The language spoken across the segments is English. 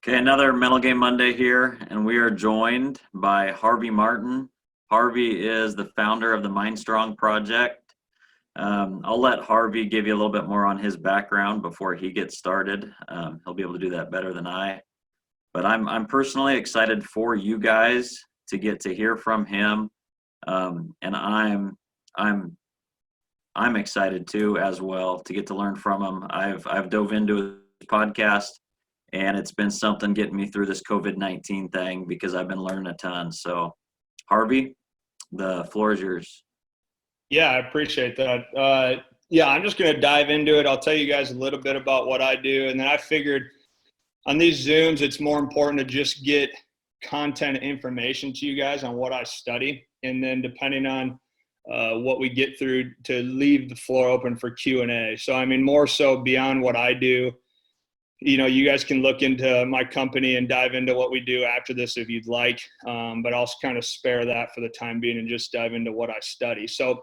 Okay, another Mental Game Monday here, and we are joined by Harvey Martin. Harvey is the founder of the Mind Strong Project. I'll let Harvey give you a little bit more on his background before he gets started. He'll be able to do that better than I. But I'm personally excited for you guys to get to hear from him, and I'm excited too as well to get to learn from him. I've dove into his podcast, and it's been something getting me through this COVID-19 thing because I've been learning a ton. So, Harvey, the floor is yours. Yeah, I appreciate that. I'm just going to dive into it. I'll tell you guys a little bit about what I do. And then I figured on these Zooms, it's more important to just get content and information to you guys on what I study. And then depending on what we get through, to leave the floor open for Q&A. So, I mean, more so beyond what I do, you guys can look into my company and dive into what we do after this if you'd like, but I'll kind of spare that for the time being and just dive into what I study. So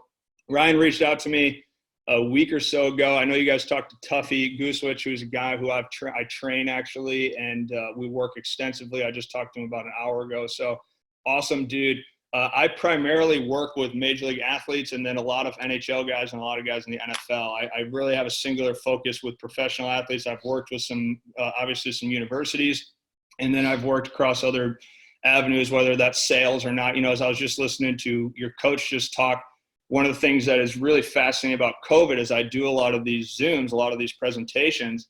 Ryan reached out to me a week or so ago. I know you guys talked to Tuffy Goosewich, who's a guy who I train actually, and we work extensively. I just talked to him about an hour ago. So awesome dude. I primarily work with major league athletes and then a lot of NHL guys and a lot of guys in the NFL. I really have a singular focus with professional athletes. I've worked with obviously some universities, and then I've worked across other avenues, whether that's sales or not. As I was just listening to your coach just talk, one of the things that is really fascinating about COVID is I do a lot of these Zooms, a lot of these presentations,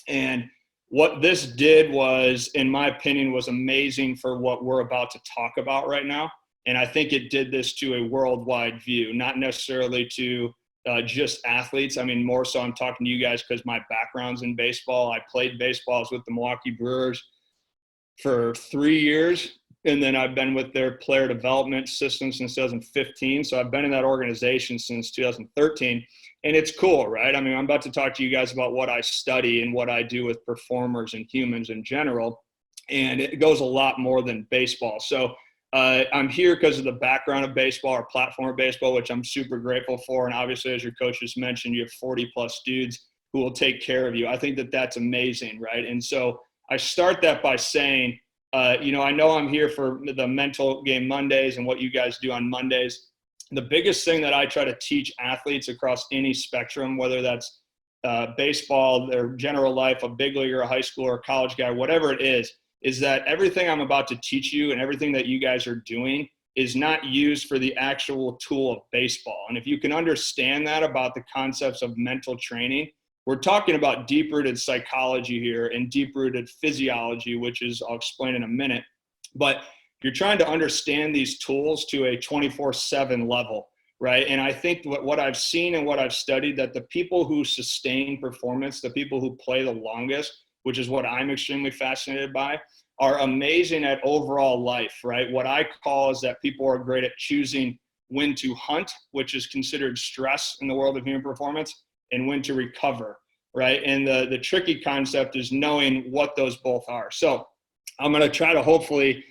and what this did was, in my opinion, was amazing for what we're about to talk about right now. And I think it did this to a worldwide view, not necessarily to just athletes. I mean, more so I'm talking to you guys because my background's in baseball. I played baseball. I was with the Milwaukee Brewers for 3 years. And then I've been with their player development system since 2015. So I've been in that organization since 2013. And it's cool, right? I mean, I'm about to talk to you guys about what I study and what I do with performers and humans in general. And it goes a lot more than baseball. So I'm here because of the background of baseball, or platform of baseball, which I'm super grateful for. And obviously, as your coach just mentioned, you have 40 plus dudes who will take care of you. I think that that's amazing, right? And so I start that by saying, I know I'm here for the Mental Game Mondays and what you guys do on Mondays. The biggest thing that I try to teach athletes across any spectrum, whether that's baseball, their general life, a big leaguer, a high schooler, a college guy, whatever it is that everything I'm about to teach you and everything that you guys are doing is not used for the actual tool of baseball. And if you can understand that about the concepts of mental training, we're talking about deep-rooted psychology here and deep-rooted physiology, which is, I'll explain in a minute. But you're trying to understand these tools to a 24/7 level, right? And I think what I've seen and what I've studied, that the people who sustain performance, the people who play the longest, which is what I'm extremely fascinated by, are amazing at overall life, right? What I call is that people are great at choosing when to hunt, which is considered stress in the world of human performance, and when to recover, right? And the tricky concept is knowing what those both are. So I'm going to try to hopefully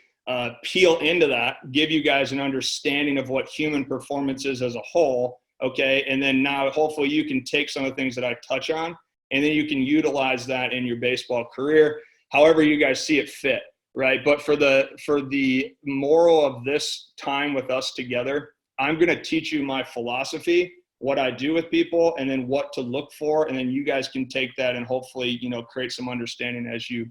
peel into that, give you guys an understanding of what human performance is as a whole, okay? And then now hopefully you can take some of the things that I touch on, and then you can utilize that in your baseball career, however you guys see it fit, right? But for the moral of this time with us together, I'm going to teach you my philosophy, what I do with people, and then what to look for. And then you guys can take that and hopefully, create some understanding as you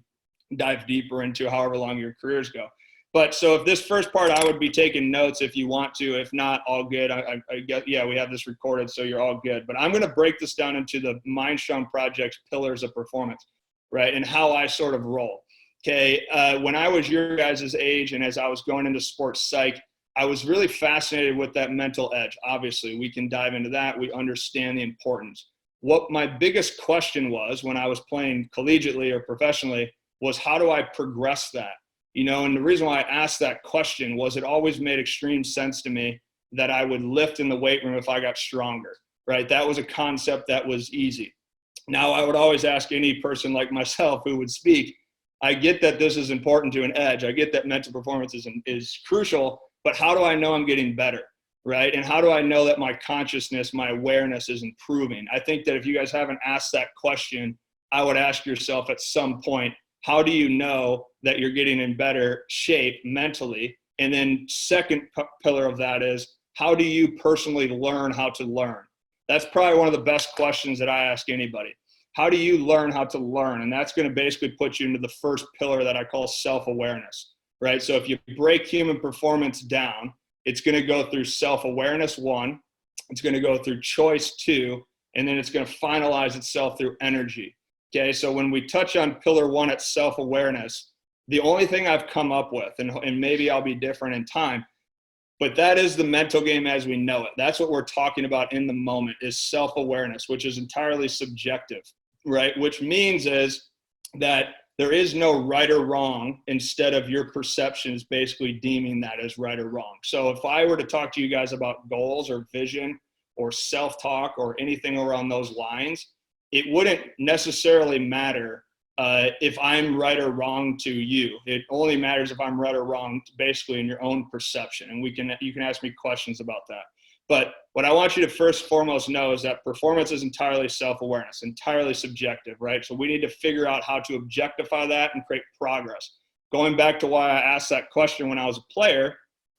dive deeper into however long your careers go. But so if this first part, I would be taking notes if you want to. If not, all good. I guess, yeah, we have this recorded, so you're all good. But I'm going to break this down into the Mind Strong Project's pillars of performance, right, and how I sort of roll. Okay, when I was your guys' age and as I was going into sports psych, I was really fascinated with that mental edge. Obviously, we can dive into that. We understand the importance. What my biggest question was when I was playing collegiately or professionally was, how do I progress that? And the reason why I asked that question was it always made extreme sense to me that I would lift in the weight room if I got stronger, right? That was a concept that was easy. Now, I would always ask any person like myself who would speak, I get that this is important to an edge. I get that mental performance is crucial, but how do I know I'm getting better, right? And how do I know that my consciousness, my awareness is improving? I think that if you guys haven't asked that question, I would ask yourself at some point, how do you know that you're getting in better shape mentally? And then second pillar of that is, how do you personally learn how to learn? That's probably one of the best questions that I ask anybody. How do you learn how to learn? And that's going to basically put you into the first pillar that I call self-awareness, right? So if you break human performance down, it's going to go through self-awareness 1, it's going to go through choice 2, and then it's going to finalize itself through energy. Okay, so when we touch on pillar 1 at self-awareness, the only thing I've come up with, and maybe I'll be different in time, but that is the mental game as we know it. That's what we're talking about in the moment, is self-awareness, which is entirely subjective, right? Which means is that there is no right or wrong, instead of your perceptions basically deeming that as right or wrong. So if I were to talk to you guys about goals or vision or self-talk or anything around those lines, it wouldn't necessarily matter if I'm right or wrong to you. It only matters if I'm right or wrong basically in your own perception. And you can ask me questions about that. But what I want you to first and foremost know is that performance is entirely self-awareness, entirely subjective, right? So we need to figure out how to objectify that and create progress. Going back to why I asked that question when I was a player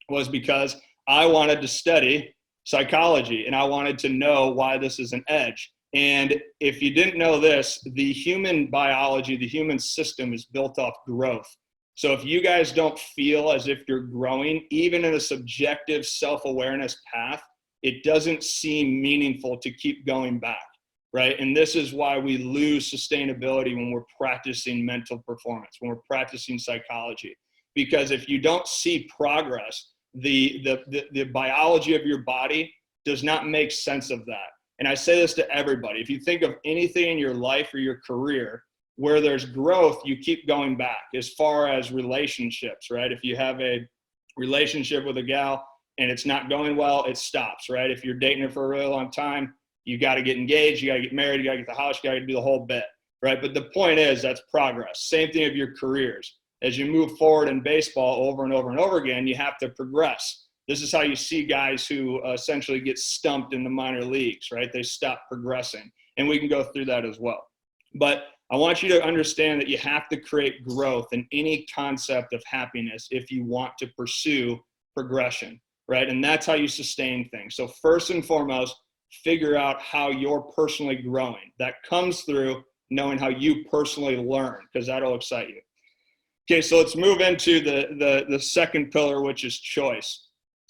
was because I wanted to study psychology and I wanted to know why this is an edge. And if you didn't know this, the human biology, the human system is built off growth. So if you guys don't feel as if you're growing, even in a subjective self-awareness path, it doesn't seem meaningful to keep going back, right? And this is why we lose sustainability when we're practicing mental performance, when we're practicing psychology. Because if you don't see progress, the biology of your body does not make sense of that. And I say this to everybody. If you think of anything in your life or your career where there's growth, you keep going back. As far as relationships, right? If you have a relationship with a gal and it's not going well, it stops, right? If you're dating her for a really long time, you got to get engaged, you got to get married, you got to get the house, you got to do the whole bit, right? But the point is, that's progress. Same thing of your careers. As you move forward in baseball over and over and over again, you have to progress. This is how you see guys who essentially get stumped in the minor leagues, right? They stop progressing. And we can go through that as well. But I want you to understand that you have to create growth in any concept of happiness if you want to pursue progression, right? And that's how you sustain things. So first and foremost, figure out how you're personally growing. That comes through knowing how you personally learn, because that'll excite you. Okay, so let's move into the second pillar, which is choice.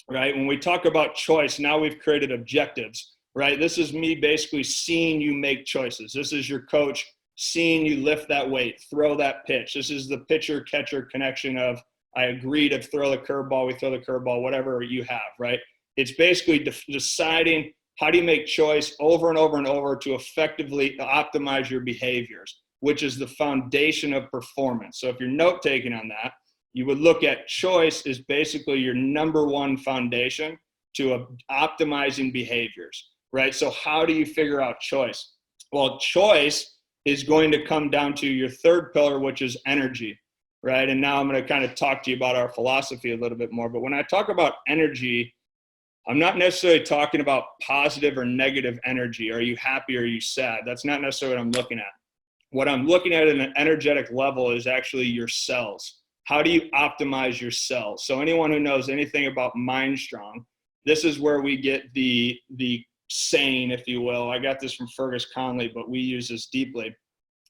Right? When we talk about choice, now we've created objectives, right? This is me basically seeing you make choices. This is your coach seeing you lift that weight, throw that pitch. This is the pitcher-catcher connection of, I agree to throw the curveball, we throw the curveball, whatever you have, right? It's basically deciding how do you make choice over and over and over to effectively optimize your behaviors, which is the foundation of performance. So if you're note-taking on that, you would look at choice as basically your number one foundation to optimizing behaviors, right? So how do you figure out choice? Well, choice is going to come down to your third pillar, which is energy, right? And now I'm going to kind of talk to you about our philosophy a little bit more. But when I talk about energy, I'm not necessarily talking about positive or negative energy. Are you happy or are you sad? That's not necessarily what I'm looking at. What I'm looking at an energetic level is actually your cells. How do you optimize your cells? So anyone who knows anything about Mind Strong, this is where we get the saying, if you will. I got this from Fergus Conley, but we use this deeply.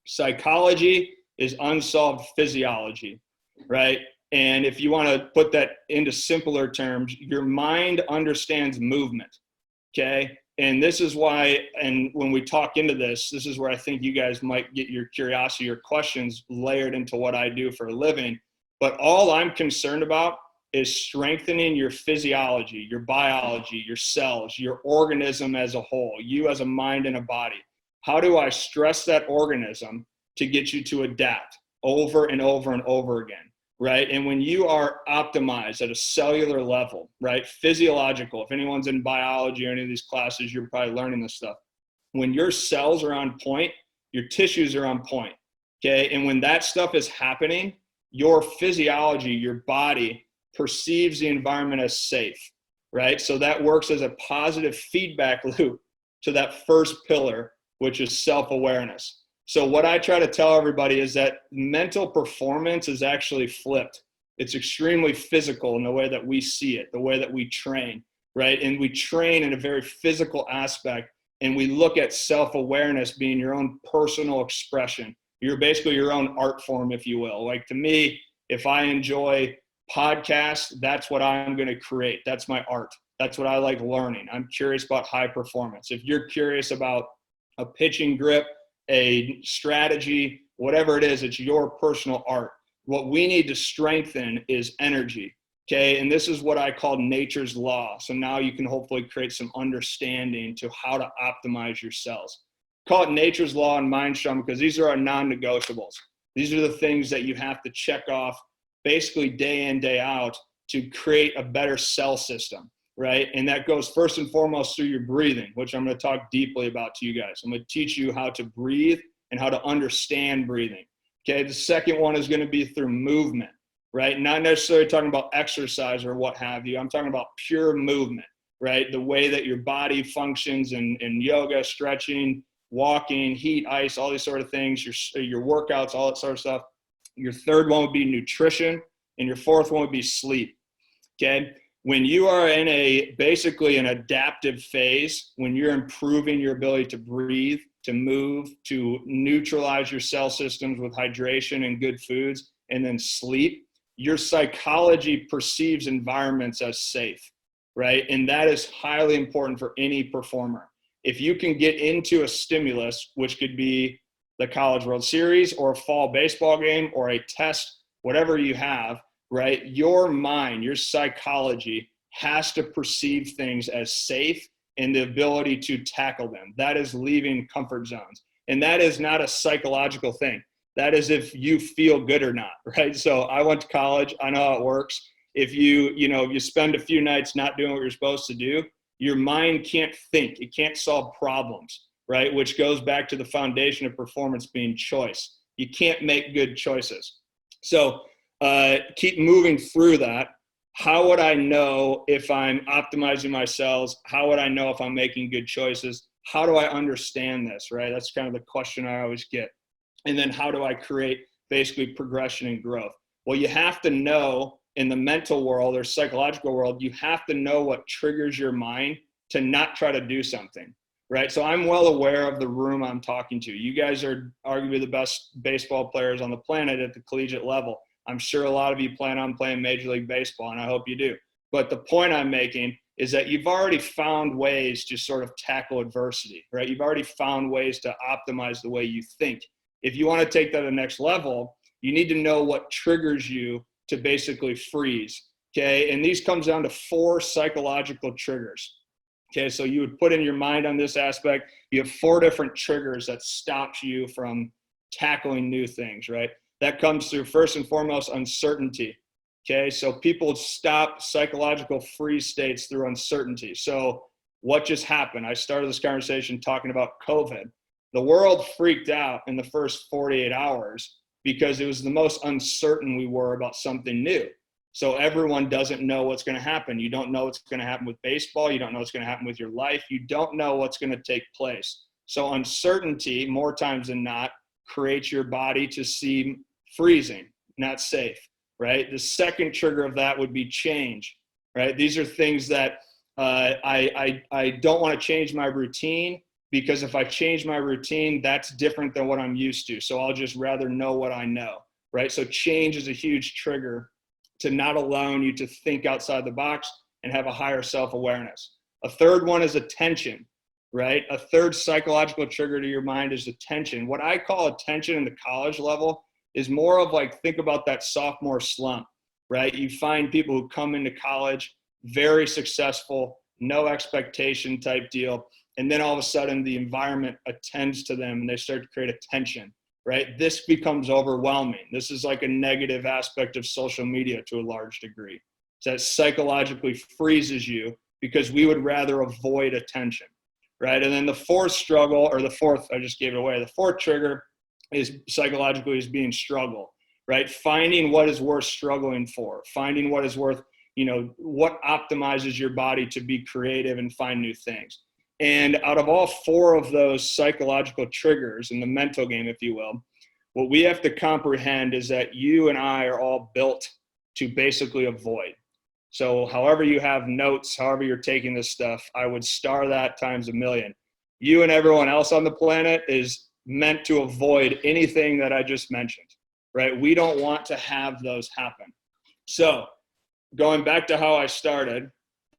Psychology is unsolved physiology, right? And if you want to put that into simpler terms, your mind understands movement, okay? And this is why, and when we talk into this, this is where I think you guys might get your curiosity, your questions layered into what I do for a living. But all I'm concerned about is strengthening your physiology, your biology, your cells, your organism as a whole, you as a mind and a body. How do I stress that organism to get you to adapt over and over and over again, right? And when you are optimized at a cellular level, right, physiological, if anyone's in biology or any of these classes, you're probably learning this stuff. When your cells are on point, your tissues are on point, okay? And when that stuff is happening, your physiology, your body perceives the environment as safe, right? So that works as a positive feedback loop to that first pillar, which is self-awareness. So what I try to tell everybody is that mental performance is actually flipped. It's extremely physical in the way that we see it, the way that we train, right? And we train in a very physical aspect, and we look at self-awareness being your own personal expression. You're basically your own art form, if you will. Like, to me, if I enjoy podcasts, that's what I'm going to create. That's my art. That's what I like learning. I'm curious about high performance. If you're curious about a pitching grip, a strategy, whatever it is, it's your personal art. What we need to strengthen is energy. Okay. And this is what I call nature's law. So now you can hopefully create some understanding to how to optimize your cells. Call it nature's law and mind strong, because these are our non-negotiables. These are the things that you have to check off basically day in, day out to create a better cell system, right? And that goes first and foremost through your breathing, which I'm going to talk deeply about to you guys. I'm going to teach you how to breathe and how to understand breathing. Okay. The second one is going to be through movement, right? Not necessarily talking about exercise or what have you. I'm talking about pure movement, right? The way that your body functions in yoga, stretching, walking, heat, ice, all these sort of things, your workouts, all that sort of stuff. Your third one would be nutrition, and your fourth one would be sleep. Okay. When you are in basically an adaptive phase, when you're improving your ability to breathe, to move, to neutralize your cell systems with hydration and good foods, and then sleep, your psychology perceives environments as safe, right? And that is highly important for any performer. If you can get into a stimulus, which could be the College World Series or a fall baseball game or a test, whatever you have, right? Your mind, your psychology has to perceive things as safe and the ability to tackle them. That is leaving comfort zones. And that is not a psychological thing. That is if you feel good or not, right? So I went to college. I know how it works. If you spend a few nights not doing what you're supposed to do, your mind can't think. It can't solve problems, right? Which goes back to the foundation of performance being choice. You can't make good choices. So keep moving through that. How would I know if I'm optimizing my cells? How would I know if I'm making good choices? How do I understand this, right? That's kind of the question I always get. And then how do I create basically progression and growth? Well, you have to know in the mental world or psychological world, you have to know what triggers your mind to not try to do something, right? So I'm well aware of the room I'm talking to. You guys are arguably the best baseball players on the planet at the collegiate level. I'm sure a lot of you plan on playing Major League Baseball, and I hope you do. But the point I'm making is that you've already found ways to sort of tackle adversity, right? You've already found ways to optimize the way you think. If you want to take that to the next level, you need to know what triggers you to basically freeze, okay? And these comes down to 4 psychological triggers, okay? So you would put in your mind on this aspect. You have 4 different triggers that stops you from tackling new things, right? That comes through, first and foremost, uncertainty, okay? So people stop psychological freeze states through uncertainty. So what just happened? I started this conversation talking about COVID. The world freaked out in the first 48 hours because it was the most uncertain we were about something new. So everyone doesn't know what's going to happen. You don't know what's going to happen with baseball. You don't know what's going to happen with your life. You don't know what's going to take place. So uncertainty, more times than not, creates your body to seem freezing, not safe, right? The second trigger of that would be change, right? These are things that I don't want to change my routine, because if I change my routine, that's different than what I'm used to. So I'll just rather know what I know, right? So change is a huge trigger to not allowing you to think outside the box and have a higher self-awareness. A third one is attention, right? A third psychological trigger to your mind is attention. What I call attention in the college level is more of like, think about that sophomore slump, right? You find people who come into college, very successful, no expectation type deal. And then all of a sudden the environment attends to them and they start to create attention, right? This becomes overwhelming. This is like a negative aspect of social media to a large degree. So that psychologically freezes you because we would rather avoid attention, right? And then the fourth struggle, or the fourth, I just gave it away. The fourth trigger is psychologically is being struggle, right? Finding what is worth struggling for, finding what is worth, what optimizes your body to be creative and find new things. And out of all 4 of those psychological triggers in the mental game, if you will, what we have to comprehend is that you and I are all built to basically avoid. So however you have notes, however you're taking this stuff, I would star that times a million. You and everyone else on the planet is meant to avoid anything that I just mentioned, right? We don't want to have those happen. So going back to how I started,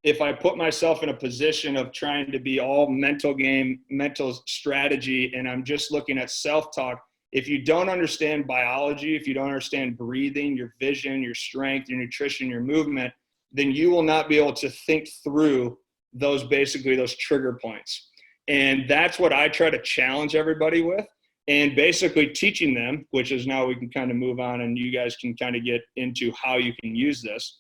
if I put myself in a position of trying to be all mental game, mental strategy, and I'm just looking at self-talk, if you don't understand biology, if you don't understand breathing, your vision, your strength, your nutrition, your movement, then you will not be able to think through those trigger points. And that's what I try to challenge everybody with, and basically teaching them, which is now we can kind of move on and you guys can kind of get into how you can use this,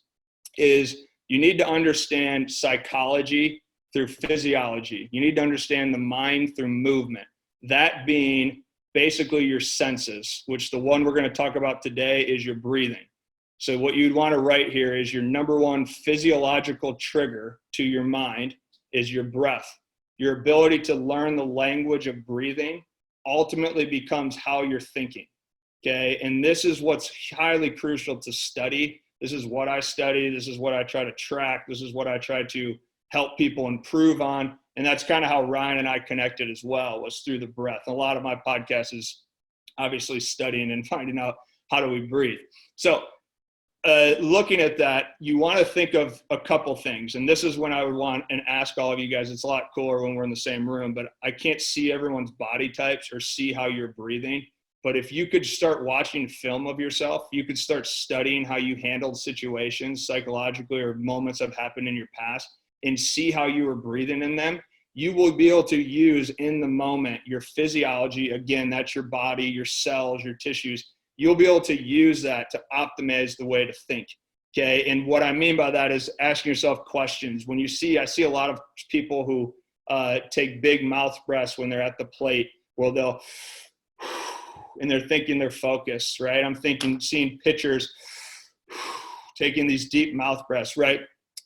is you need to understand psychology through physiology. You need to understand the mind through movement. That being basically your senses, which the one we're going to talk about today is your breathing. So what you'd want to write here is your number 1 physiological trigger to your mind is your breath. Your ability to learn the language of breathing ultimately becomes how you're thinking, okay? And this is what's highly crucial to study. This is what I study. This is what I try to track. This is what I try to help people improve on. And that's kind of how Ryan and I connected as well, was through the breath. And a lot of my podcast is obviously studying and finding out how do we breathe. So looking at that, you want to think of a couple things. And this is when I would want and ask all of you guys, it's a lot cooler when we're in the same room, but I can't see everyone's body types or see how you're breathing. But if you could start watching film of yourself, you could start studying how you handled situations psychologically or moments that have happened in your past and see how you were breathing in them. You will be able to use in the moment your physiology. Again, that's your body, your cells, your tissues. You'll be able to use that to optimize the way to think, okay? And what I mean by that is asking yourself questions. When I see a lot of people who take big mouth breaths when they're at the plate, where they'll, and they're thinking they're focused, right? I'm seeing pitchers taking these deep mouth breaths, right?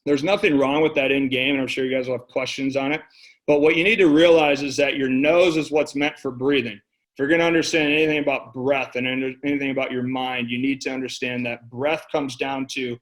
There's nothing wrong with that in game, and I'm sure you guys will have questions on it. But what you need to realize is that your nose is what's meant for breathing. If you're going to understand anything about breath and anything about your mind, you need to understand that breath comes down to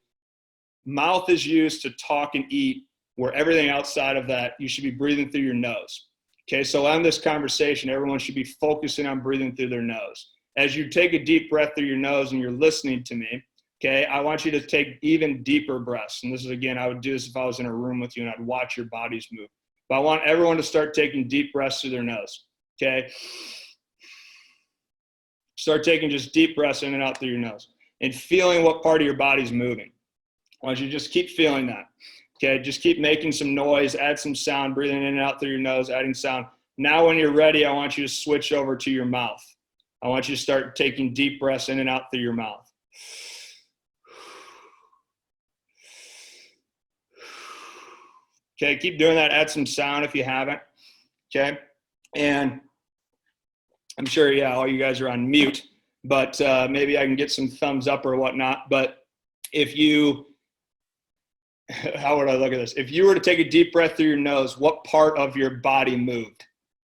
mouth is used to talk and eat, where everything outside of that, you should be breathing through your nose. Okay, so on this conversation, everyone should be focusing on breathing through their nose. As you take a deep breath through your nose and you're listening to me, okay, I want you to take even deeper breaths. And this is, again, I would do this if I was in a room with you and I'd watch your bodies move. But I want everyone to start taking deep breaths through their nose, okay? Start taking just deep breaths in and out through your nose and feeling what part of your body's moving. I want you to just keep feeling that, okay? Just keep making some noise, add some sound, breathing in and out through your nose, adding sound. Now when you're ready, I want you to switch over to your mouth. I want you to start taking deep breaths in and out through your mouth. Okay, keep doing that. Add some sound if you haven't, okay? And I'm sure, yeah, all you guys are on mute, but maybe I can get some thumbs up or whatnot. But if you, how would I look at this? If you were to take a deep breath through your nose, what part of your body moved,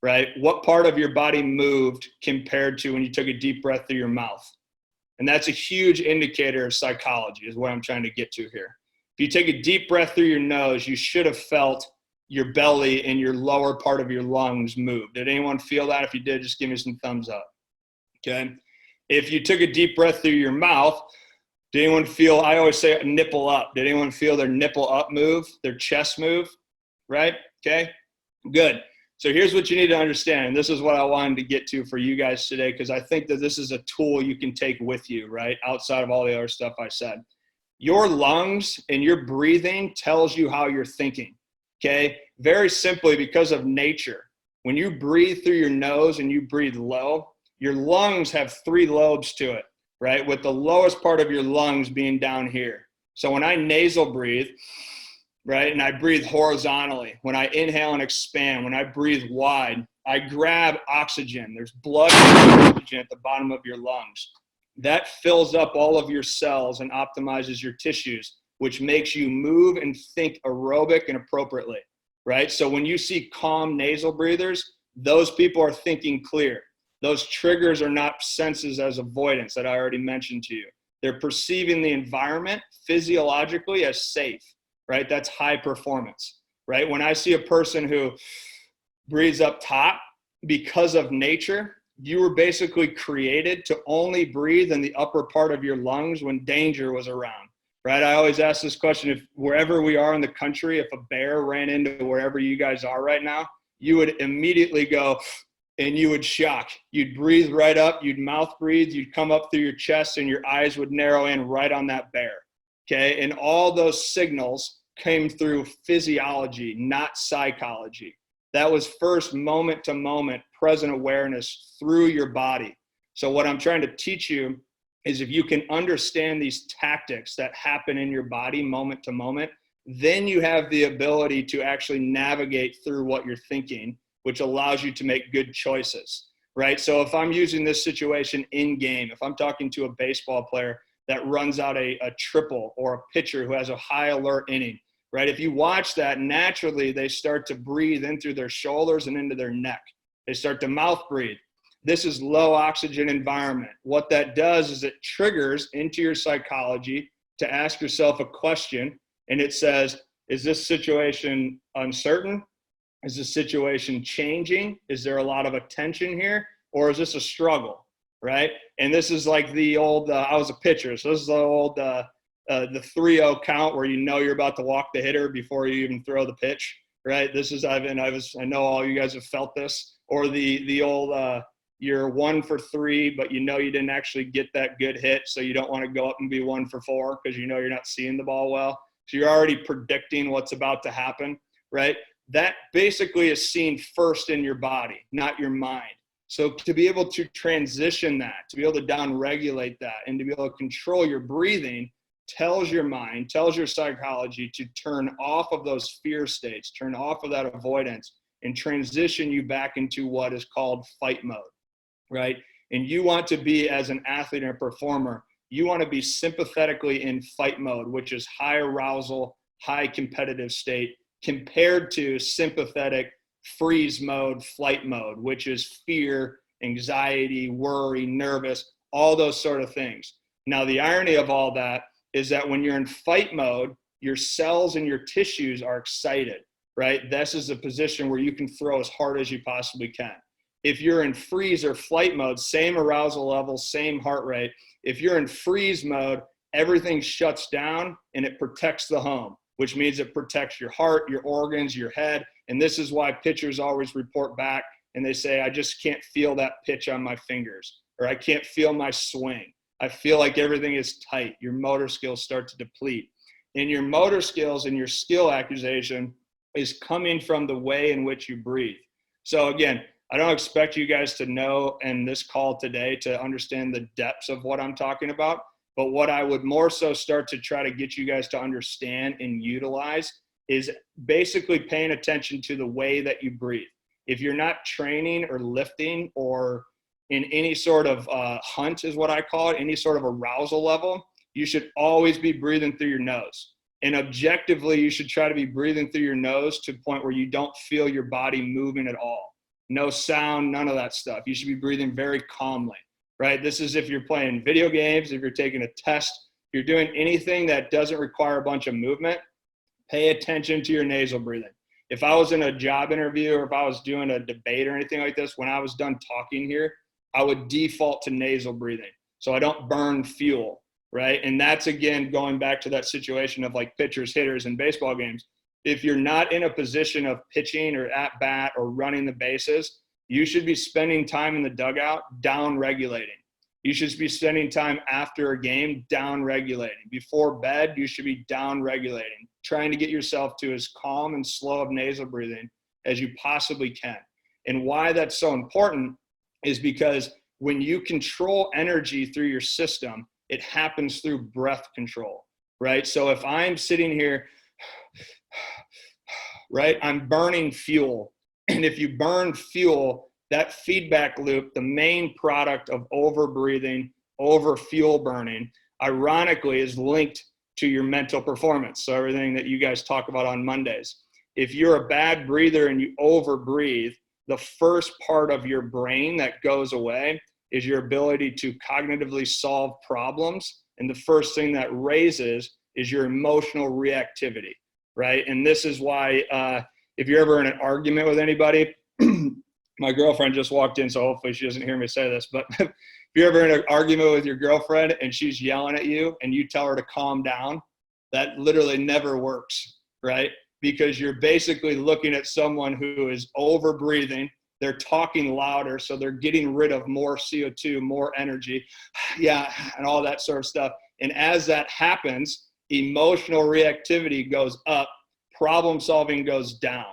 right? What part of your body moved compared to when you took a deep breath through your mouth? And that's a huge indicator of psychology is what I'm trying to get to here. If you take a deep breath through your nose, you should have felt your belly and your lower part of your lungs move. Did anyone feel that? If you did, just give me some thumbs up, okay? If you took a deep breath through your mouth, did anyone feel, I always say nipple up. Did anyone feel their nipple up move, their chest move, right? Okay, good. So here's what you need to understand, and this is what I wanted to get to for you guys today, because I think that this is a tool you can take with you, right, outside of all the other stuff I said. Your lungs and your breathing tells you how you're thinking. Okay, very simply because of nature. When you breathe through your nose and you breathe low, your lungs have 3 lobes to it, right? With the lowest part of your lungs being down here. So when I nasal breathe, right, and I breathe horizontally, when I inhale and expand, when I breathe wide, I grab oxygen. There's blood and oxygen at the bottom of your lungs. That fills up all of your cells and optimizes your tissues, which makes you move and think aerobic and appropriately. right? So when you see calm nasal breathers, those people are thinking clear. Those triggers are not senses as avoidance that I already mentioned to you. They're perceiving the environment physiologically as safe, right? That's high performance, right? When I see a person who breathes up top, because of nature, you were basically created to only breathe in the upper part of your lungs when danger was around, right? I always ask this question: if wherever we are in the country, if a bear ran into wherever you guys are right now, you would immediately go and you would shock. You'd breathe right up, you'd mouth breathe, you'd come up through your chest, and your eyes would narrow in right on that bear, okay? And all those signals came through physiology, not psychology. That was first moment to moment present awareness through your body. So what I'm trying to teach you is, if you can understand these tactics that happen in your body moment to moment, then you have the ability to actually navigate through what you're thinking, which allows you to make good choices, right? So if I'm using this situation in game, if I'm talking to a baseball player that runs out a triple, or a pitcher who has a high alert inning, right? If you watch that, naturally they start to breathe in through their shoulders and into their neck. They start to mouth breathe. This is low oxygen environment. What that does is it triggers into your psychology to ask yourself a question, and it says, is this situation uncertain? Is the situation changing? Is there a lot of attention here? Or is this a struggle, right? And this is like the old, I was a pitcher, so this is the old, the 3-0 count where you know you're about to walk the hitter before you even throw the pitch, right? This is, I know all you guys have felt this. Or the old, you're 1 for 3, but you know you didn't actually get that good hit, so you don't want to go up and be 1 for 4 because you know you're not seeing the ball well. So you're already predicting what's about to happen, right? That basically is seen first in your body, not your mind. So to be able to transition that, to be able to down-regulate that, and to be able to control your breathing, tells your mind, tells your psychology to turn off of those fear states, turn off of that avoidance, and transition you back into what is called fight mode, right? And you want to be, as an athlete and a performer, you want to be sympathetically in fight mode, which is high arousal, high competitive state, compared to sympathetic freeze mode, flight mode, which is fear, anxiety, worry, nervous, all those sort of things. Now, the irony of all that is that when you're in fight mode, your cells and your tissues are excited, right? This is a position where you can throw as hard as you possibly can. If you're in freeze or flight mode, same arousal level, same heart rate. If you're in freeze mode, everything shuts down and it protects the home, which means it protects your heart, your organs, your head. And this is why pitchers always report back and they say, I just can't feel that pitch on my fingers, or I can't feel my swing. I feel like everything is tight. Your motor skills start to deplete. And your motor skills and your skill acquisition is coming from the way in which you breathe. So again, I don't expect you guys to know in this call today to understand the depths of what I'm talking about. But what I would more so start to try to get you guys to understand and utilize is basically paying attention to the way that you breathe. If you're not training or lifting or in any sort of hunt is what I call it, any sort of arousal level, you should always be breathing through your nose. And objectively, you should try to be breathing through your nose to a point where you don't feel your body moving at all. No sound, none of that stuff. You should be breathing very calmly, right? This is if you're playing video games, if you're taking a test, if you're doing anything that doesn't require a bunch of movement, pay attention to your nasal breathing. If I was in a job interview or if I was doing a debate or anything like this, when I was done talking here, I would default to nasal breathing so I don't burn fuel, right? And that's, again, going back to that situation of like pitchers, hitters in baseball games. If you're not in a position of pitching or at bat or running the bases, you should be spending time in the dugout down regulating. You should be spending time after a game down regulating. Before bed, you should be down regulating, trying to get yourself to as calm and slow of nasal breathing as you possibly can. And why that's so important is because when you control energy through your system, it happens through breath control, right? So if I'm sitting here, right, I'm burning fuel. And if you burn fuel, that feedback loop, the main product of over breathing, over fuel burning, ironically is linked to your mental performance. So everything that you guys talk about on Mondays. if you're a bad breather and you over breathe, the first part of your brain that goes away is your ability to cognitively solve problems. And the first thing that raises is your emotional reactivity, right? And this is why if you're ever in an argument with anybody, my girlfriend just walked in, so hopefully she doesn't hear me say this, but if you're ever in an argument with your girlfriend and she's yelling at you and you tell her to calm down, that literally never works, right? Because you're basically looking at someone who is over breathing. They're talking louder, so they're getting rid of more CO2, more energy, yeah, and all that sort of stuff. And as that happens, emotional reactivity goes up, problem solving goes down.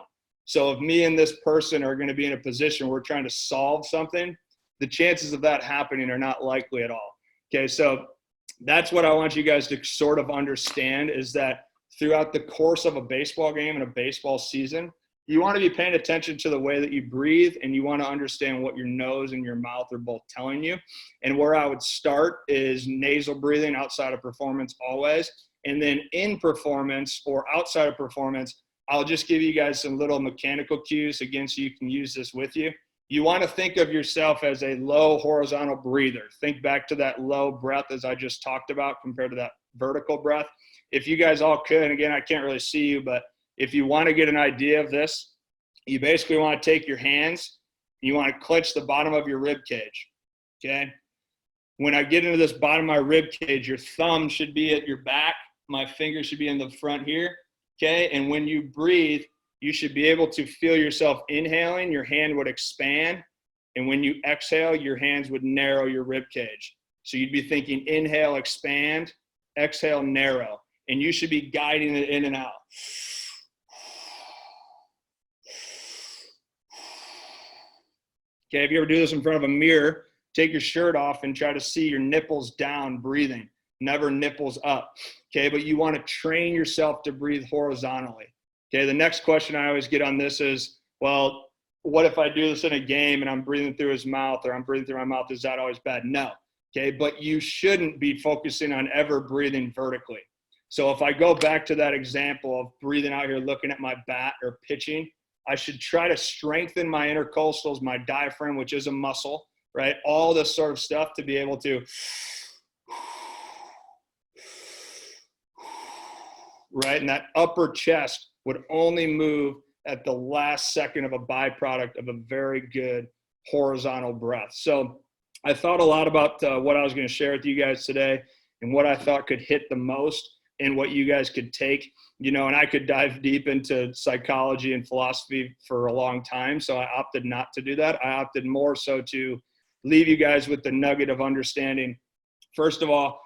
So if me and this person are going to be in a position where we're trying to solve something, the chances of that happening are not likely at all. Okay, so that's what I want you guys to sort of understand, is that throughout the course of a baseball game and a baseball season, you want to be paying attention to the way that you breathe, and you want to understand what your nose and your mouth are both telling you. And where I would start is nasal breathing outside of performance always. And then in performance or outside of performance, I'll just give you guys some little mechanical cues, again, so you can use this with you. You want to think of yourself as a low horizontal breather. Think back to that low breath as I just talked about compared to that vertical breath. If you guys all could, and again, I can't really see you, but if you want to get an idea of this, you basically want to take your hands, you want to clench the bottom of your rib cage, okay? When I get into this bottom of my rib cage, your thumb should be at your back, my finger should be in the front here, okay? And when you breathe, you should be able to feel yourself inhaling, your hand would expand, and when you exhale, your hands would narrow your rib cage. So you'd be thinking inhale, expand, exhale, narrow, and you should be guiding it in and out. Okay, if you ever do this in front of a mirror, take your shirt off and try to see your nipples down breathing, never nipples up. Okay, but you want to train yourself to breathe horizontally. Okay, the next question I always get on this is, well, what if I do this in a game and I'm breathing through his mouth, or I'm breathing through my mouth? Is that always bad? No. Okay, but you shouldn't be focusing on ever breathing vertically. So if I go back to that example of breathing out here, looking at my bat or pitching, I should try to strengthen my intercostals, my diaphragm, which is a muscle, right? All this sort of stuff to be able to, right? And that upper chest would only move at the last second of a byproduct of a very good horizontal breath. So I thought a lot about what I was going to share with you guys today and what I thought could hit the most and what you guys could take, you know, and I could dive deep into psychology and philosophy for a long time. So I opted not to do that. I opted more so to leave you guys with the nugget of understanding. First of all,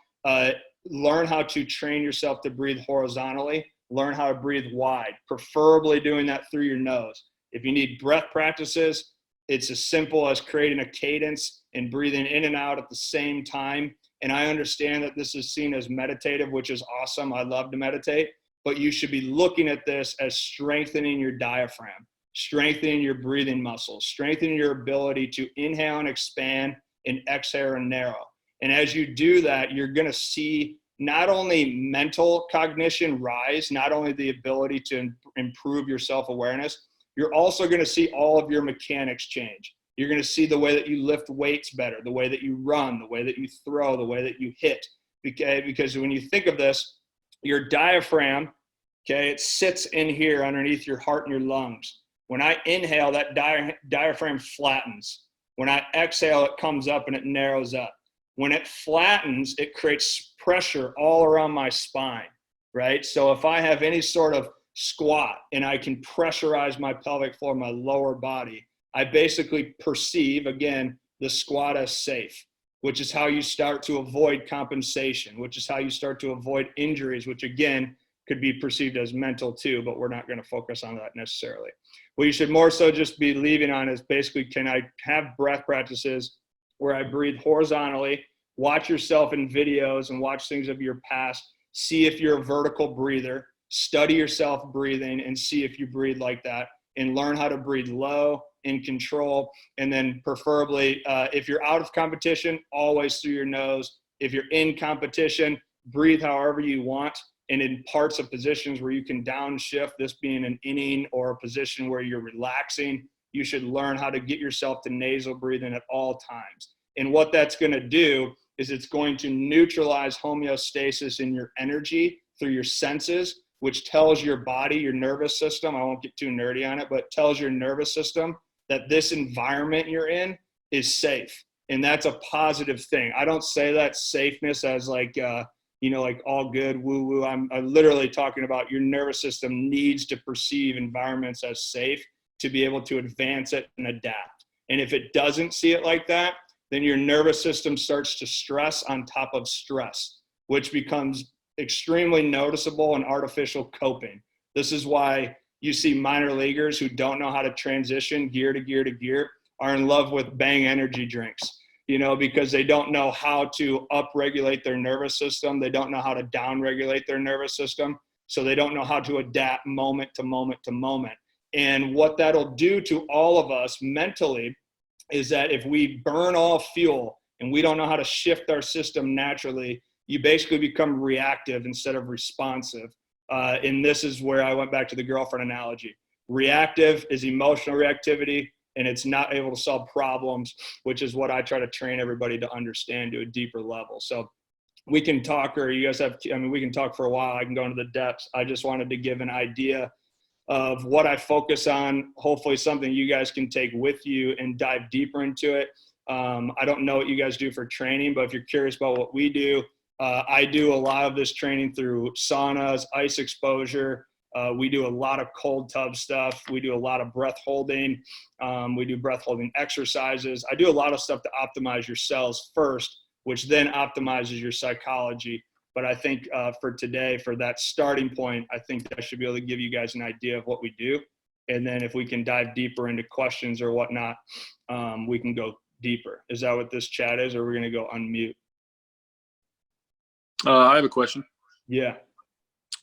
learn how to train yourself to breathe horizontally. Learn how to breathe wide, preferably doing that through your nose. If you need breath practices, it's as simple as creating a cadence and breathing in and out at the same time. And I understand that this is seen as meditative, which is awesome. I love to meditate, but you should be looking at this as strengthening your diaphragm, strengthening your breathing muscles, strengthening your ability to inhale and expand and exhale and narrow. And as you do that, you're going to see not only mental cognition rise, not only the ability to improve your self-awareness, you're also going to see all of your mechanics change. You're going to see the way that you lift weights better, the way that you run, the way that you throw, the way that you hit. Because when you think of this, your diaphragm, okay, it sits in here underneath your heart and your lungs. When I inhale, that diaphragm flattens. When I exhale, it comes up and it narrows up. When it flattens, it creates pressure all around my spine, right? So if I have any sort of squat and I can pressurize my pelvic floor, my lower body, I basically perceive, again, the squat as safe, which is how you start to avoid compensation, which is how you start to avoid injuries, which again, could be perceived as mental too, but we're not going to focus on that necessarily. What you should more so just be leaving on is basically, can I have breath practices where I breathe horizontally, watch yourself in videos and watch things of your past, see if you're a vertical breather, study yourself breathing and see if you breathe like that, and learn how to breathe low, in control, and then preferably, if you're out of competition, always through your nose. If you're in competition, breathe however you want, And in parts of positions where you can downshift, this being an inning or a position where you're relaxing, you should learn how to get yourself to nasal breathing at all times. And what that's going to do is it's going to neutralize homeostasis in your energy through your senses, which tells your body, your nervous system, I won't get too nerdy on it, but tells your nervous system that this environment you're in is safe. And that's a positive thing. I don't say that safeness as like, like all good, woo woo. I'm literally talking about your nervous system needs to perceive environments as safe to be able to advance it and adapt. And if it doesn't see it like that, then your nervous system starts to stress on top of stress, which becomes extremely noticeable and artificial coping. This is why you see minor leaguers who don't know how to transition gear to gear to gear are in love with Bang energy drinks, because they don't know how to upregulate their nervous system. They don't know how to downregulate their nervous system. So they don't know how to adapt moment to moment to moment. And what that'll do to all of us mentally is that if we burn all fuel and we don't know how to shift our system naturally, you basically become reactive instead of responsive. And this is where I went back to the girlfriend analogy. Reactive is emotional reactivity, and it's not able to solve problems, which is what I try to train everybody to understand to a deeper level. So we can talk, or you guys we can talk for a while. I can go into the depths. I just wanted to give an idea of what I focus on, hopefully something you guys can take with you and dive deeper into it. I don't know what you guys do for training, but if you're curious about what we do, I do a lot of this training through saunas, ice exposure. We do a lot of cold tub stuff. We do a lot of breath holding. We do breath holding exercises. I do a lot of stuff to optimize your cells first, which then optimizes your psychology. But I think for today, for that starting point, I think I should be able to give you guys an idea of what we do. And then if we can dive deeper into questions or whatnot, we can go deeper. Is that what this chat is, or we're going to go unmute? I have a question. Yeah.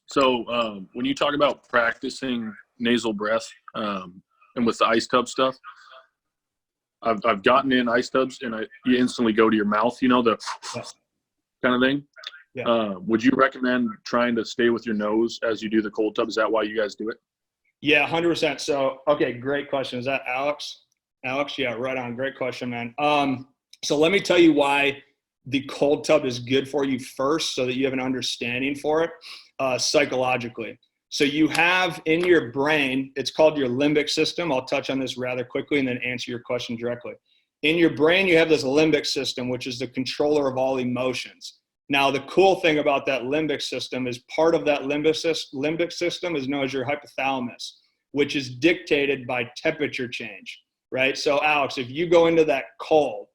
So when you talk about practicing nasal breath and with the ice tub stuff, I've gotten in ice tubs and you instantly go to your mouth, the kind of thing. Yeah. Would you recommend trying to stay with your nose as you do the cold tub? Is that why you guys do it? Yeah, 100%. So, okay, great question. Is that Alex? Alex, yeah, right on. Great question, man. So let me tell you why the cold tub is good for you first, so that you have an understanding for it psychologically. So you have in your brain, it's called your limbic system. I'll touch on this rather quickly and then answer your question directly. In your brain, you have this limbic system, which is the controller of all emotions. Now, the cool thing about that limbic system is part of that limbic system is known as your hypothalamus, which is dictated by temperature change, right? So Alex, if you go into that cold,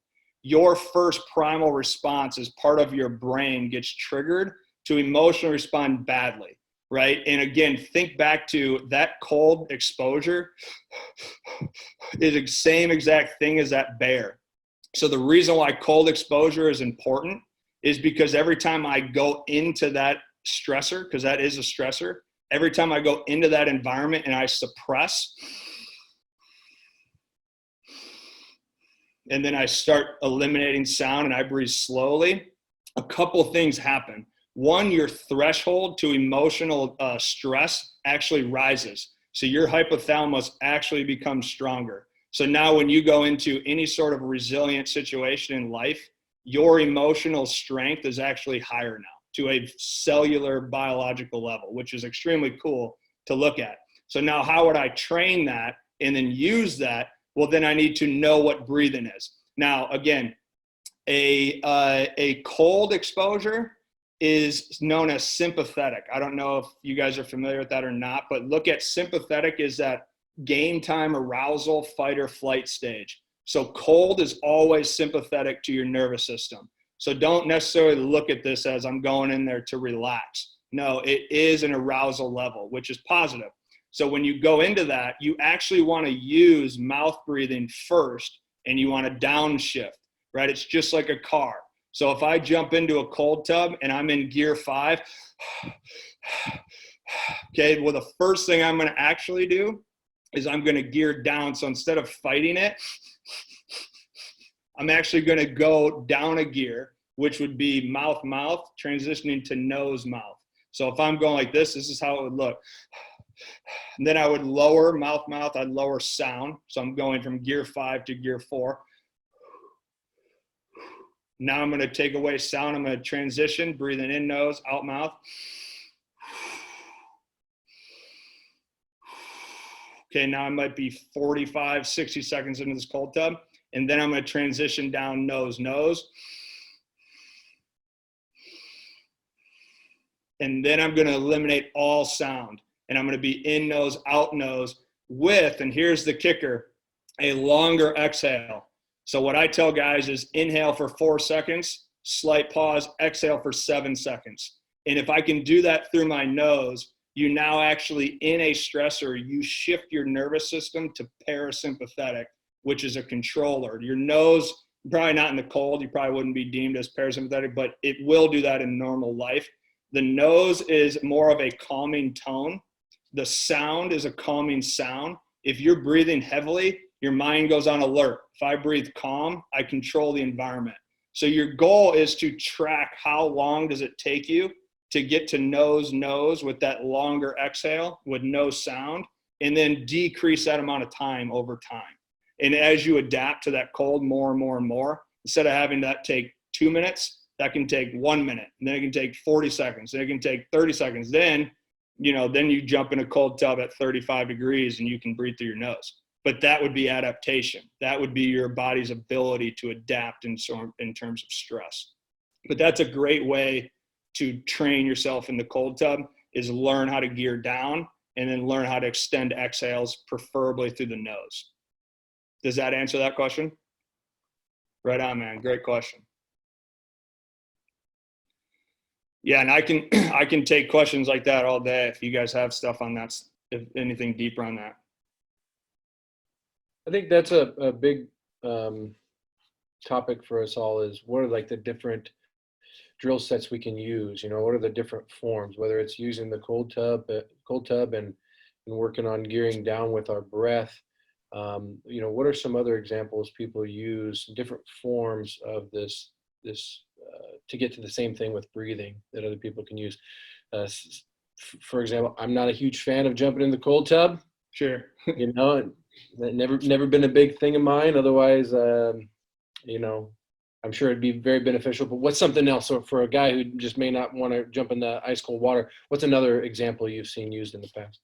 your first primal response as part of your brain gets triggered to emotionally respond badly, right? And again, think back to that cold exposure is the same exact thing as that bear. So the reason why cold exposure is important is because every time I go into that stressor, because that is a stressor, every time I go into that environment and I suppress, and then I start eliminating sound and I breathe slowly, a couple things happen. One, your threshold to emotional stress actually rises. So your hypothalamus actually becomes stronger. So now when you go into any sort of resilient situation in life, your emotional strength is actually higher now to a cellular biological level, which is extremely cool to look at. So now how would I train that and then use that? Well, then I need to know what breathing is. Now, again, a cold exposure is known as sympathetic. I don't know if you guys are familiar with that or not, but look at sympathetic is that game time arousal, fight or flight stage. So cold is always sympathetic to your nervous system. So don't necessarily look at this as I'm going in there to relax. No, it is an arousal level, which is positive. So when you go into that, you actually want to use mouth breathing first and you want to downshift, right? It's just like a car. So if I jump into a cold tub and I'm in gear 5, okay, well, the first thing I'm going to actually do is I'm going to gear down. So instead of fighting it, I'm actually going to go down a gear, which would be mouth, transitioning to nose, mouth. So if I'm going like this is how it would look. And then I would lower mouth, I'd lower sound. So I'm going from gear 5 to gear 4. Now I'm going to take away sound. I'm going to transition, breathing in nose, out mouth. Okay, now I might be 45, 60 seconds into this cold tub. And then I'm going to transition down nose, nose. And then I'm going to eliminate all sound. And I'm going to be in nose, out nose with, and here's the kicker, a longer exhale. So what I tell guys is inhale for 4 seconds, slight pause, exhale for 7 seconds. And if I can do that through my nose, you now actually in a stressor, you shift your nervous system to parasympathetic, which is a controller. Your nose, probably not in the cold, you probably wouldn't be deemed as parasympathetic, but it will do that in normal life. The nose is more of a calming tone. The sound is a calming sound. If you're breathing heavily, your mind goes on alert. If I breathe calm, I control the environment. So your goal is to track how long does it take you to get to nose, nose with that longer exhale with no sound, and then decrease that amount of time over time. And as you adapt to that cold more and more and more, instead of having that take 2 minutes, that can take 1 minute, and then it can take 40 seconds, then it can take 30 seconds. Then you jump in a cold tub at 35 degrees and you can breathe through your nose. But that would be adaptation. That would be your body's ability to adapt in terms of stress. But that's a great way to train yourself in the cold tub, is learn how to gear down and then learn how to extend exhales, preferably through the nose. Does that answer that question? Right on, man. Great question. Yeah, and I can take questions like that all day if you guys have stuff on that, if anything deeper on that. I think that's a big topic for us all, is what are like the different drill sets we can use, what are the different forms, whether it's using the cold tub and working on gearing down with our breath. What are some other examples people use, different forms of this to get to the same thing with breathing that other people can use? For example, I'm not a huge fan of jumping in the cold tub. Sure. Never been a big thing of mine. Otherwise, I'm sure it'd be very beneficial. But what's something else? So for a guy who just may not want to jump in the ice cold water, what's another example you've seen used in the past?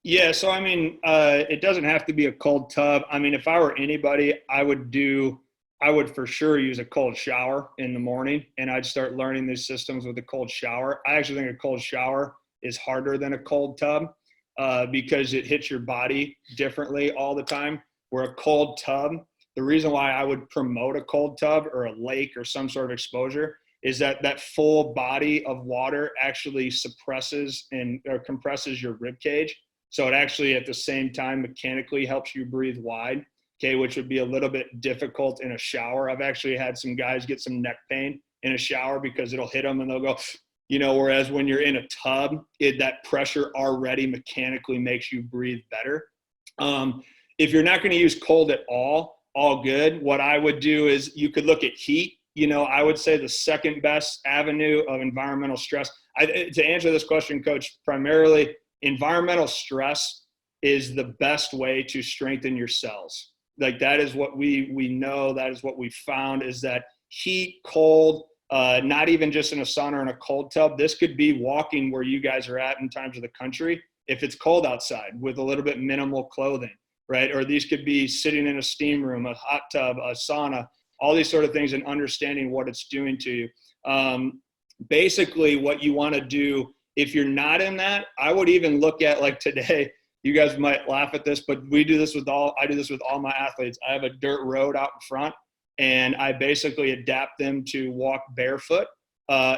Yeah, so it doesn't have to be a cold tub. If I were anybody, I would for sure use a cold shower in the morning, and I'd start learning these systems with a cold shower. I actually think a cold shower is harder than a cold tub because it hits your body differently all the time. Where a cold tub, the reason why I would promote a cold tub or a lake or some sort of exposure is that full body of water actually suppresses or compresses your rib cage. So it actually at the same time mechanically helps you breathe wide. Okay, which would be a little bit difficult in a shower. I've actually had some guys get some neck pain in a shower because it'll hit them and they'll go, whereas when you're in a tub, that pressure already mechanically makes you breathe better. If you're not going to use cold at all good. What I would do is you could look at heat. I would say the second best avenue of environmental stress. To answer this question, Coach, primarily environmental stress is the best way to strengthen your cells. Like that is what we know, that is what we found, is that heat, cold, not even just in a sauna or in a cold tub. This could be walking where you guys are at in times of the country if it's cold outside with a little bit minimal clothing, right? Or these could be sitting in a steam room, a hot tub, a sauna, all these sort of things, and understanding what it's doing to you. Basically what you want to do, if you're not in that, I would even look at, like today, you guys might laugh at this, but I do this with all my athletes. I have a dirt road out in front, and I basically adapt them to walk barefoot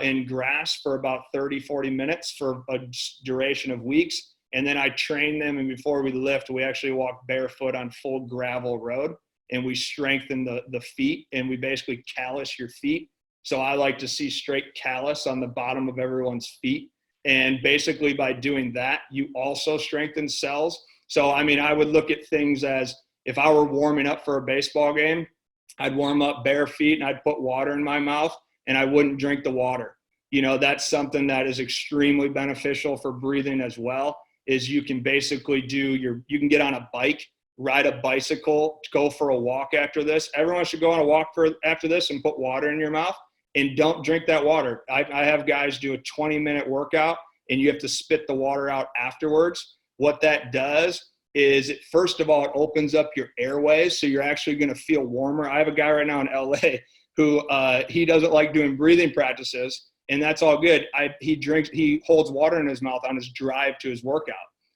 in grass for about 30, 40 minutes for a duration of weeks. And then I train them, and before we lift, we actually walk barefoot on full gravel road, and we strengthen the feet, and we basically callus your feet. So I like to see straight callus on the bottom of everyone's feet. And basically by doing that, you also strengthen cells. So, I would look at things as, if I were warming up for a baseball game, I'd warm up bare feet and I'd put water in my mouth and I wouldn't drink the water. That's something that is extremely beneficial for breathing as well, is you can basically you can get on a bike, ride a bicycle, go for a walk after this. Everyone should go on a walk after this and put water in your mouth, and don't drink that water. I have guys do a 20-minute workout and you have to spit the water out afterwards. What that does is, first of all, it opens up your airways, so you're actually going to feel warmer. I have a guy right now in LA who he doesn't like doing breathing practices, and that's all good. He holds water in his mouth on his drive to his workout,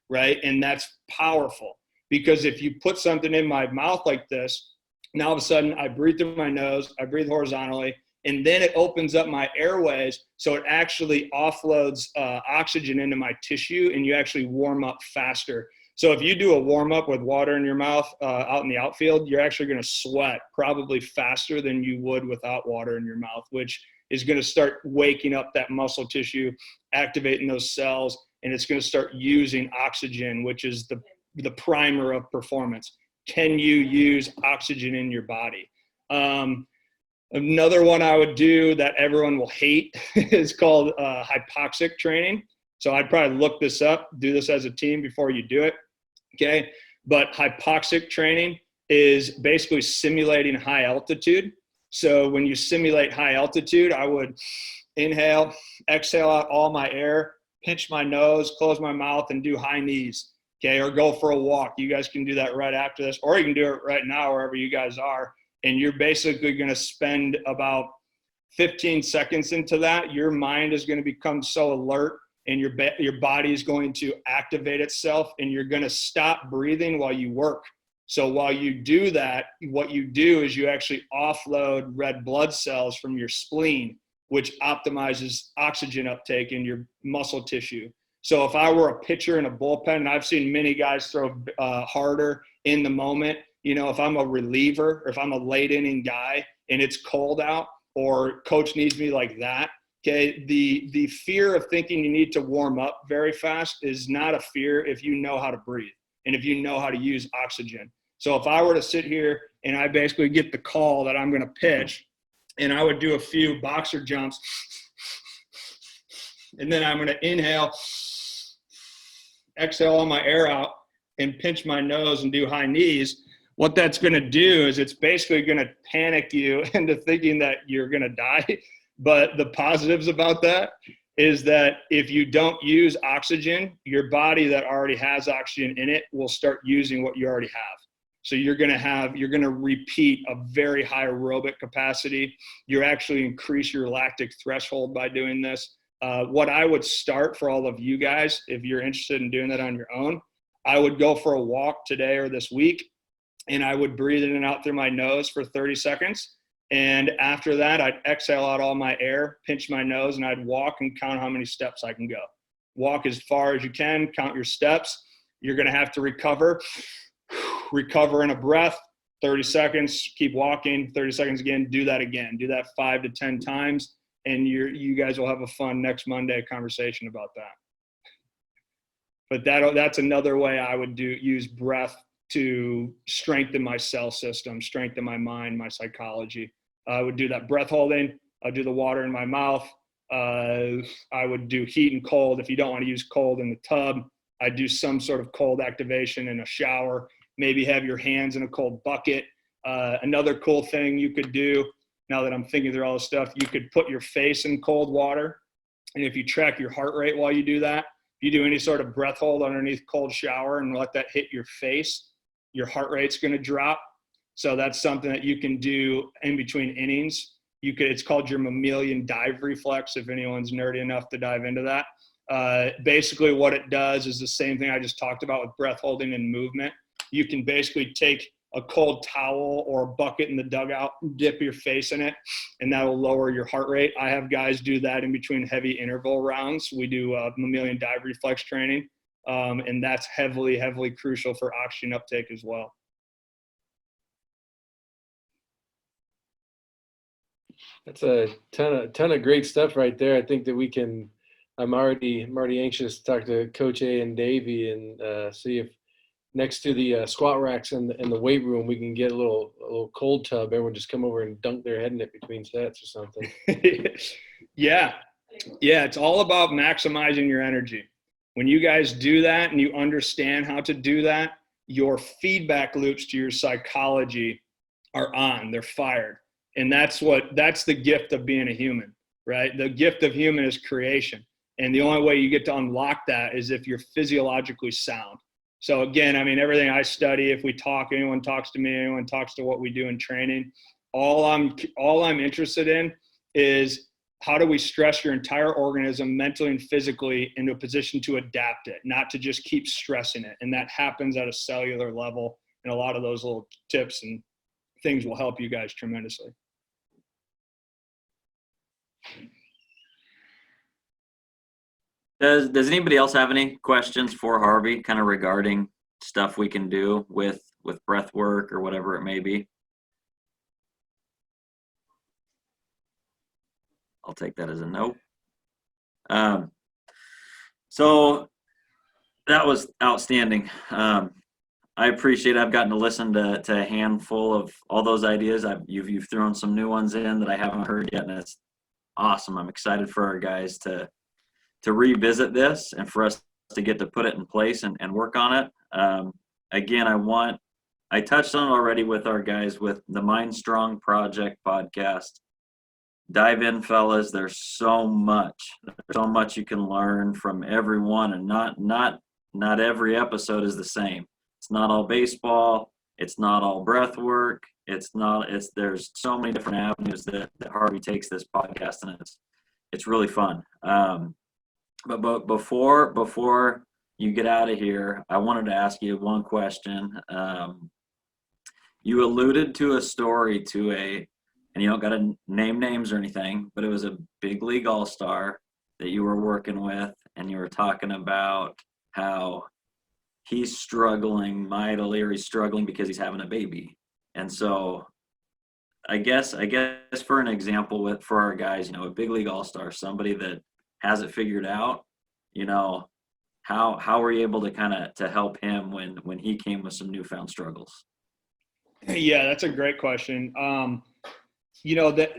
right? And that's powerful, because if you put something in my mouth like this, now all of a sudden I breathe through my nose, I breathe horizontally, and then it opens up my airways, so it actually offloads oxygen into my tissue, and you actually warm up faster. So if you do a warm up with water in your mouth out in the outfield, you're actually going to sweat probably faster than you would without water in your mouth, which is going to start waking up that muscle tissue, activating those cells, and it's going to start using oxygen, which is the primer of performance. Can you use oxygen in your body? Another one I would do that everyone will hate is called hypoxic training. So I'd probably look this up, do this as a team before you do it, okay? But hypoxic training is basically simulating high altitude. So when you simulate high altitude, I would inhale, exhale out all my air, pinch my nose, close my mouth, and do high knees, okay? Or go for a walk. You guys can do that right after this, or you can do it right now wherever you guys are. And you're basically going to spend about 15 seconds into that. Your mind is going to become so alert, and your body is going to activate itself, and you're going to stop breathing while you work. So while you do that, what you do is you actually offload red blood cells from your spleen, which optimizes oxygen uptake in your muscle tissue. So if I were a pitcher in a bullpen, and I've seen many guys throw harder in the moment, if I'm a reliever or if I'm a late inning guy and it's cold out, or coach needs me like that, okay, the fear of thinking you need to warm up very fast is not a fear if you know how to breathe and if you know how to use oxygen. So if I were to sit here and I basically get the call that I'm going to pitch, and I would do a few boxer jumps, and then I'm going to inhale, exhale all my air out, and pinch my nose and do high knees, what that's going to do is it's basically going to panic you into thinking that you're going to die. But the positives about that is that if you don't use oxygen, your body that already has oxygen in it will start using what you already have. So you're going to repeat a very high aerobic capacity. You're actually increase your lactic threshold by doing this. What I would start for all of you guys, if you're interested in doing that on your own, I would go for a walk today or this week, and I would breathe in and out through my nose for 30 seconds. And after that, I'd exhale out all my air, pinch my nose, and I'd walk and count how many steps I can go. Walk as far as you can, count your steps. You're going to have to recover in a breath, 30 seconds, keep walking, 30 seconds again, do that again. Do that 5 to 10 times, and you guys will have a fun next Monday conversation about that. But that's another way I would use breath to strengthen my cell system, strengthen my mind, my psychology. I would do that breath holding. I'd do the water in my mouth. I would do heat and cold. If you don't want to use cold in the tub, I'd do some sort of cold activation in a shower. Maybe have your hands in a cold bucket. Another cool thing you could do, now that I'm thinking through all this stuff, you could put your face in cold water. And if you track your heart rate while you do that, if you do any sort of breath hold underneath cold shower and let that hit your face, your heart rate's going to drop. So that's something that you can do in between innings. It's called your mammalian dive reflex, if anyone's nerdy enough to dive into that. Basically what it does is the same thing I just talked about with breath holding and movement. You can basically take a cold towel or a bucket in the dugout, dip your face in it, and that will lower your heart rate. I have guys do that in between heavy interval rounds. We do mammalian dive reflex training. And that's heavily, heavily crucial for oxygen uptake as well. That's a ton of great stuff right there. I think that I'm already anxious to talk to Coach A and Davey and see if next to the squat racks in the weight room, we can get a little cold tub. Everyone just come over and dunk their head in it between sets or something. Yeah. Yeah, it's all about maximizing your energy. When you guys do that and you understand how to do that, your feedback loops to your psychology are on, they're fired. And that's the gift of being a human, right? The gift of human is creation. And the only way you get to unlock that is if you're physiologically sound. So again, I mean, everything I study, if we talk, anyone talks to me, anyone talks to what we do in training, all I'm interested in is how do we stress your entire organism mentally and physically into a position to adapt it, not to just keep stressing it. And that happens at a cellular level. And a lot of those little tips and things will help you guys tremendously. Does anybody else have any questions for Harvey kind of regarding stuff we can do with breath work or whatever it may be? I'll take that as a no. So that was outstanding. I appreciate I've gotten to listen to a handful of all those ideas. You've thrown some new ones in that I haven't heard yet, and it's awesome. I'm excited for our guys to revisit this and for us to get to put it in place and work on it. Again, I touched on it already with our guys with the Mind Strong Project podcast. Dive in, fellas. There's so much you can learn from everyone, and not every episode is the same. It's not all baseball. It's not all breath work. There's so many different avenues that Harvey takes this podcast, and it's really fun. But before you get out of here, I wanted to ask you one question. You alluded to a story and you don't got to name names or anything, but it was a big league all-star that you were working with, and you were talking about how he's struggling mightily, or he's struggling because he's having a baby. And so I guess for an example for our guys, a big league all-star, somebody that has it figured out, how were you able to help him when he came with some newfound struggles? Yeah, that's a great question.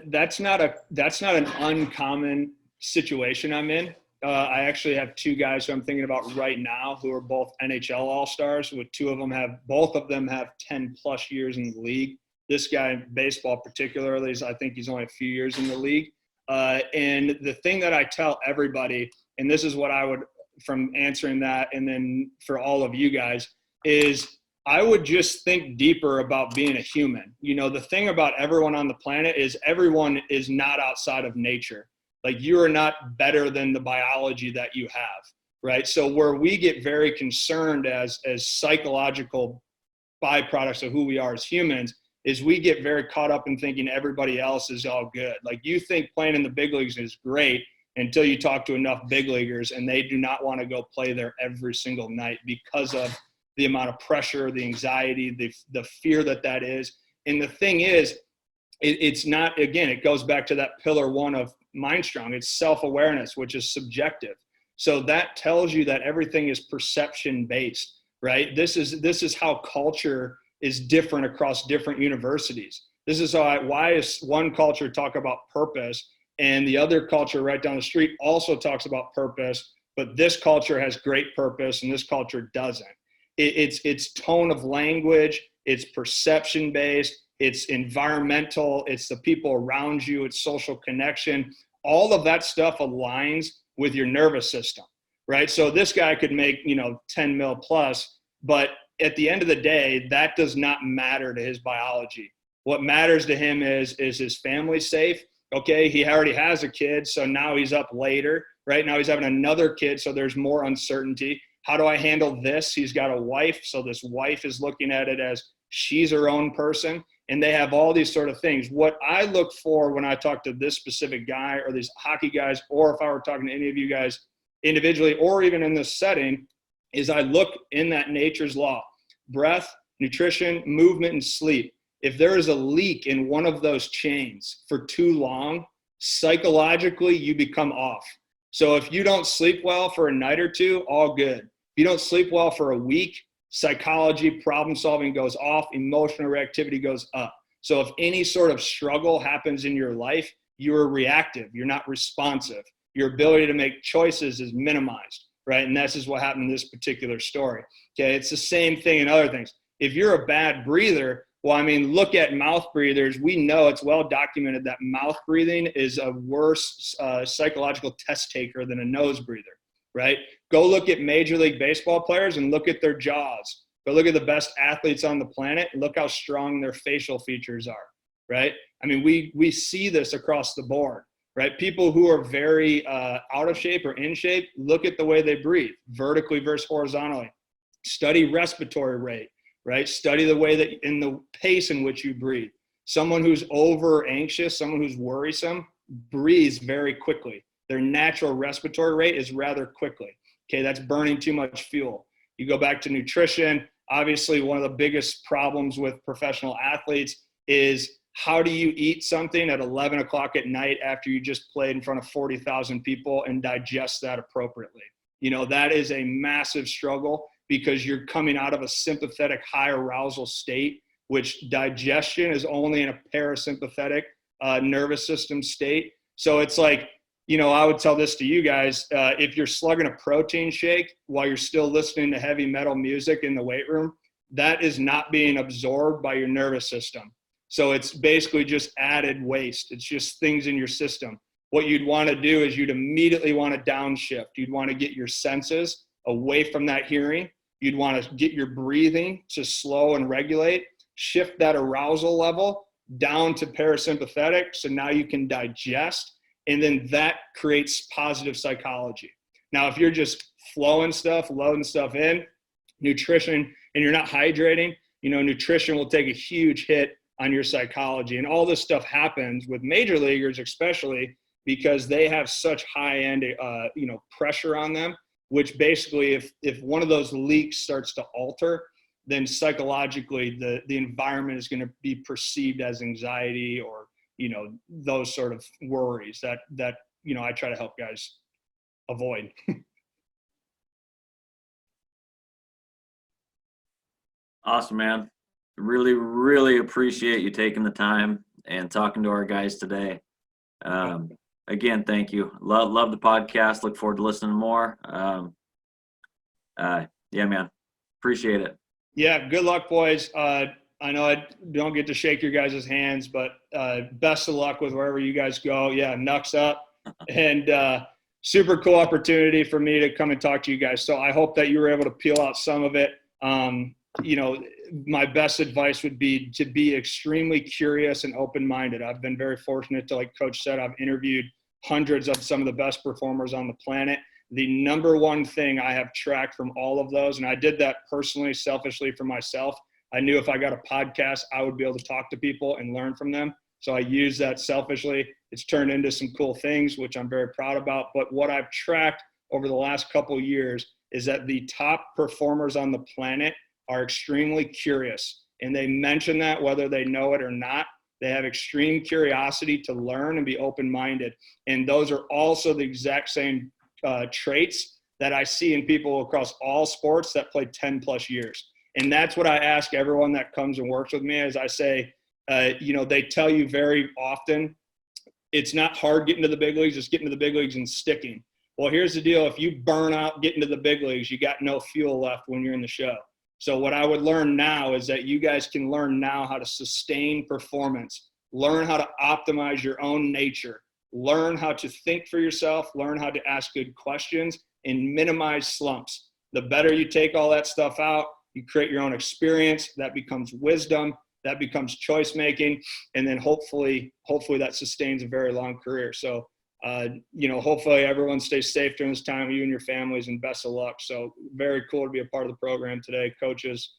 That's not an uncommon situation I'm in. I actually have two guys who I'm thinking about right now who are both NHL all-stars. With both of them have 10 plus years in the league. This guy, baseball particularly, I think he's only a few years in the league. And the thing that I tell everybody, and this is what I would, from answering that, and then for all of you guys, is I would just think deeper about being a human. The thing about everyone on the planet is everyone is not outside of nature. Like, you are not better than the biology that you have, right? So where we get very concerned as psychological byproducts of who we are as humans is we get very caught up in thinking everybody else is all good. Like, you think playing in the big leagues is great until you talk to enough big leaguers, and they do not want to go play there every single night because of the amount of pressure, the anxiety, the fear that is. And the thing is, it's not, again, it goes back to that pillar one of Mind Strong. It's self-awareness, which is subjective. So that tells you that everything is perception based, right? This is how culture is different across different universities. This is why is one culture talk about purpose and the other culture right down the street also talks about purpose, but this culture has great purpose and this culture doesn't. It's tone of language, it's perception based, it's environmental, it's the people around you, it's social connection. All of that stuff aligns with your nervous system, right? So this guy could make 10 mil plus, but at the end of the day, that does not matter to his biology. What matters to him is his family safe? Okay, he already has a kid, so now he's up later, right? Now he's having another kid, so there's more uncertainty. How do I handle this? He's got a wife, so this wife is looking at it as she's her own person, and they have all these sort of things. What I look for when I talk to this specific guy or these hockey guys, or if I were talking to any of you guys individually or even in this setting, is I look in that nature's law: breath, nutrition, movement, and sleep. If there is a leak in one of those chains for too long, psychologically you become off. So if you don't sleep well for a night or two, all good. If you don't sleep well for a week, psychology, problem solving goes off, emotional reactivity goes up. So if any sort of struggle happens in your life, you're reactive, you're not responsive. Your ability to make choices is minimized, right? And this is what happened in this particular story. Okay, it's the same thing in other things. If you're a bad breather, well, I mean, look at mouth breathers. We know it's well documented that mouth breathing is a worse psychological test taker than a nose breather, right? Go look at Major League Baseball players and look at their jaws. Go look at the best athletes on the planet and look how strong their facial features are, right? I mean, we see this across the board, right? People who are very out of shape or in shape, look at the way they breathe, vertically versus horizontally. Study respiratory rate, right? Study the way that in the pace in which you breathe. Someone who's over anxious, someone who's worrisome, breathes very quickly. Their natural respiratory rate is rather quickly. Okay, that's burning too much fuel. You go back to nutrition. Obviously, one of the biggest problems with professional athletes is how do you eat something at 11 o'clock at night after you just played in front of 40,000 people and digest that appropriately? You know, that is a massive struggle because you're coming out of a sympathetic high arousal state, which digestion is only in a parasympathetic nervous system state. So it's like, you know, I would tell this to you guys, if you're slugging a protein shake while you're still listening to heavy metal music in the weight room, that is not being absorbed by your nervous system. So it's basically just added waste. It's just things in your system. What you'd want to do is you'd immediately want to downshift. You'd want to get your senses away from that hearing. You'd want to get your breathing to slow and regulate, shift that arousal level down to parasympathetic. So now you can digest. And then that creates positive psychology. Now, if you're just flowing stuff, loading stuff in, nutrition, and you're not hydrating, you know, nutrition will take a huge hit on your psychology. And all this stuff happens with major leaguers, especially because they have such high-end, pressure on them, which basically if one of those leaks starts to alter, then psychologically the environment is going to be perceived as anxiety or, you know, those sort of worries that, you know, I try to help guys avoid. Awesome, man. Really, really appreciate you taking the time and talking to our guys today. Again, thank you. Love the podcast. Look forward to listening more. Yeah, man. Appreciate it. Yeah. Good luck, boys. I know I don't get to shake your guys' hands, but best of luck with wherever you guys go. Yeah, Nucks up. And super cool opportunity for me to come and talk to you guys. So I hope that you were able to peel out some of it. You know, my best advice would be to be extremely curious and open-minded. I've been very fortunate to, like Coach said, I've interviewed hundreds of some of the best performers on the planet. The number one thing I have tracked from all of those, and I did that personally, selfishly for myself, I knew if I got a podcast, I would be able to talk to people and learn from them. So I use that selfishly. It's turned into some cool things, which I'm very proud about. But what I've tracked over the last couple of years is that the top performers on the planet are extremely curious. And they mention that whether they know it or not. They have extreme curiosity to learn and be open-minded. And those are also the exact same traits that I see in people across all sports that play 10 plus years. And that's what I ask everyone that comes and works with me. As I say, you know, they tell you very often, it's not hard getting to the big leagues, just getting to the big leagues and sticking. Well, here's the deal. If you burn out getting to the big leagues, you got no fuel left when you're in the show. So what I would learn now is that you guys can learn now how to sustain performance, learn how to optimize your own nature, learn how to think for yourself, learn how to ask good questions, and minimize slumps. The better you take all that stuff out, you create your own experience, that becomes wisdom, that becomes choice making, and then hopefully that sustains a very long career. So, you know, hopefully everyone stays safe during this time, you and your families, and best of luck. So very cool to be a part of the program today. Coaches,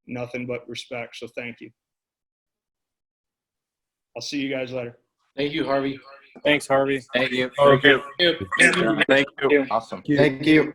nothing but respect. So thank you. I'll see you guys later. Thank you, Harvey. Thanks, Harvey. Thank you. Thank you. Thank you. Thank you. Awesome. Thank you.